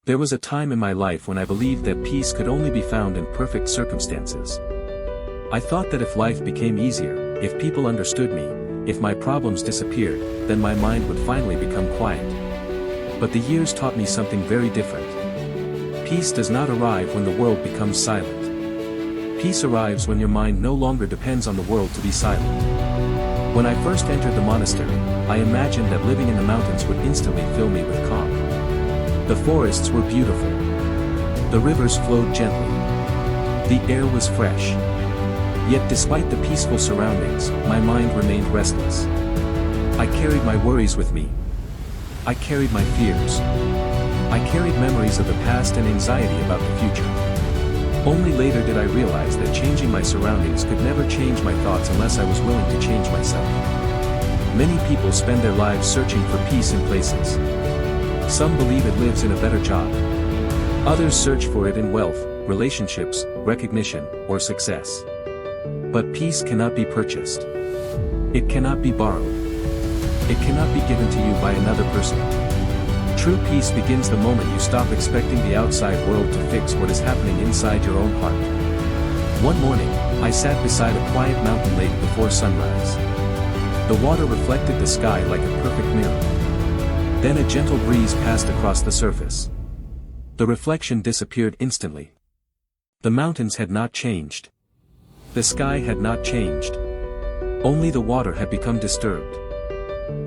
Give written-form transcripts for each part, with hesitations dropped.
There was a time in my life when I believed that peace could only be found in perfect circumstances. I thought that if life became easier, if people understood me, if my problems disappeared, then my mind would finally become quiet. But the years taught me something very different. Peace does not arrive when the world becomes silent. Peace arrives when your mind no longer depends on the world to be silent. When I first entered the monastery, I imagined that living in the mountains would instantly fill me with calm. The forests were beautiful. The rivers flowed gently. The air was fresh. Yet despite the peaceful surroundings, my mind remained restless. I carried my worries with me. I carried my fears. I carried memories of the past and anxiety about the future. Only later did I realize that changing my surroundings could never change my thoughts unless I was willing to change myself. Many people spend their lives searching for peace in places. Some believe it lives in a better job. Others search for it in wealth, relationships, recognition, or success. But peace cannot be purchased. It cannot be borrowed. It cannot be given to you by another person. True peace begins the moment you stop expecting the outside world to fix what is happening inside your own heart. One morning, I sat beside a quiet mountain lake before sunrise. The water reflected the sky like a perfect mirror. Then a gentle breeze passed across the surface. The reflection disappeared instantly. The mountains had not changed. The sky had not changed. Only the water had become disturbed.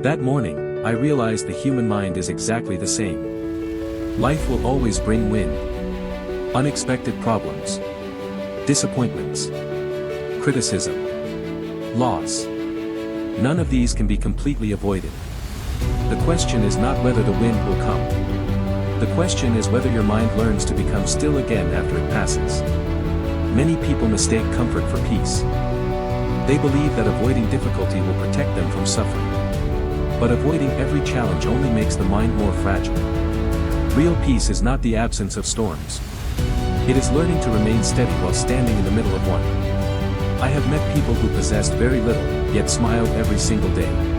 That morning, I realized the human mind is exactly the same. Life will always bring wind, unexpected problems, disappointments, criticism, loss. None of these can be completely avoided. The question is not whether the wind will come. The question is whether your mind learns to become still again after it passes. Many people mistake comfort for peace. They believe that avoiding difficulty will protect them from suffering. But avoiding every challenge only makes the mind more fragile. Real peace is not the absence of storms. It is learning to remain steady while standing in the middle of one. I have met people who possessed very little, yet smiled every single day.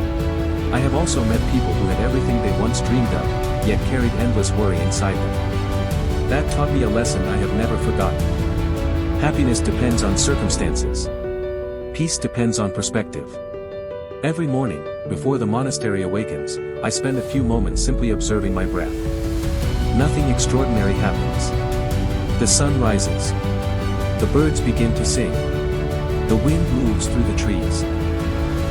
I have also met people who had everything they once dreamed of, yet carried endless worry inside them. That taught me a lesson I have never forgotten. Happiness depends on circumstances. Peace depends on perspective. Every morning, before the monastery awakens, I spend a few moments simply observing my breath. Nothing extraordinary happens. The sun rises. The birds begin to sing. The wind moves through the trees.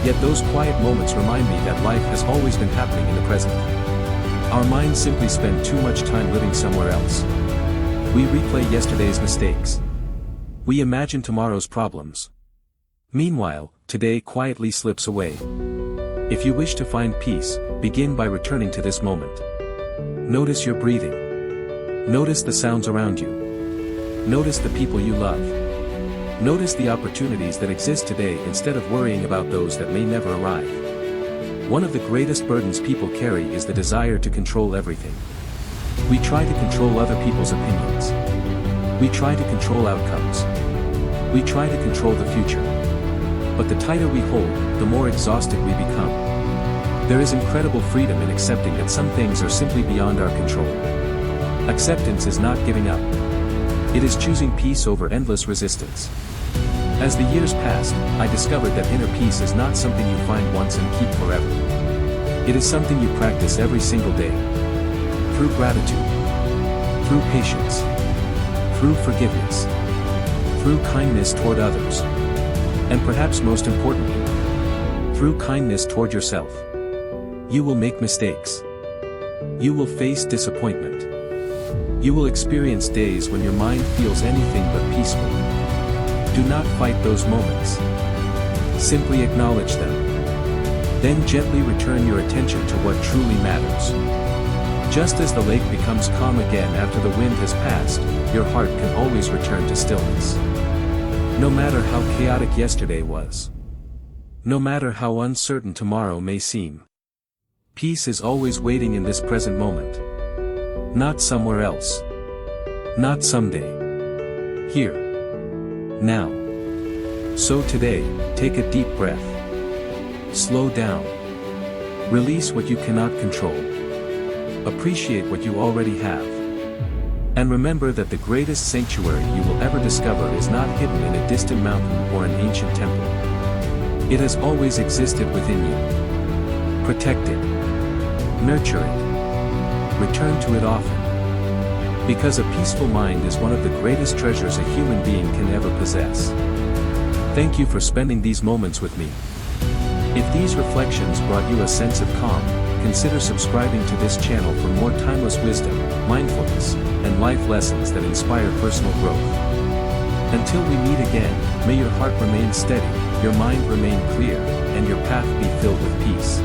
Yet those quiet moments remind me that life has always been happening in the present. Our minds simply spend too much time living somewhere else. We replay yesterday's mistakes. We imagine tomorrow's problems. Meanwhile, today quietly slips away. If you wish to find peace, begin by returning to this moment. Notice your breathing. Notice the sounds around you. Notice the people you love. Notice the opportunities that exist today instead of worrying about those that may never arrive. One of the greatest burdens people carry is the desire to control everything. We try to control other people's opinions. We try to control outcomes. We try to control the future. But the tighter we hold, the more exhausted we become. There is incredible freedom in accepting that some things are simply beyond our control. Acceptance is not giving up. It is choosing peace over endless resistance. As the years passed, I discovered that inner peace is not something you find once and keep forever. It is something you practice every single day. Through gratitude. Through patience. Through forgiveness. Through kindness toward others. And perhaps most importantly, through kindness toward yourself. You will make mistakes. You will face disappointment. You will experience days when your mind feels anything but peaceful. Do not fight those moments. Simply acknowledge them. Then gently return your attention to what truly matters. Just as the lake becomes calm again after the wind has passed, your heart can always return to stillness. No matter how chaotic yesterday was. No matter how uncertain tomorrow may seem. Peace is always waiting in this present moment. Not somewhere else. Not someday. Here. Now. So today, take a deep breath. Slow down. Release what you cannot control. Appreciate what you already have. And remember that the greatest sanctuary you will ever discover is not hidden in a distant mountain or an ancient temple. It has always existed within you. Protect it. Nurture it. Return to it often. Because a peaceful mind is one of the greatest treasures a human being can ever possess. Thank you for spending these moments with me. If these reflections brought you a sense of calm, consider subscribing to this channel for more timeless wisdom, mindfulness, and life lessons that inspire personal growth. Until we meet again, may your heart remain steady, your mind remain clear, and your path be filled with peace.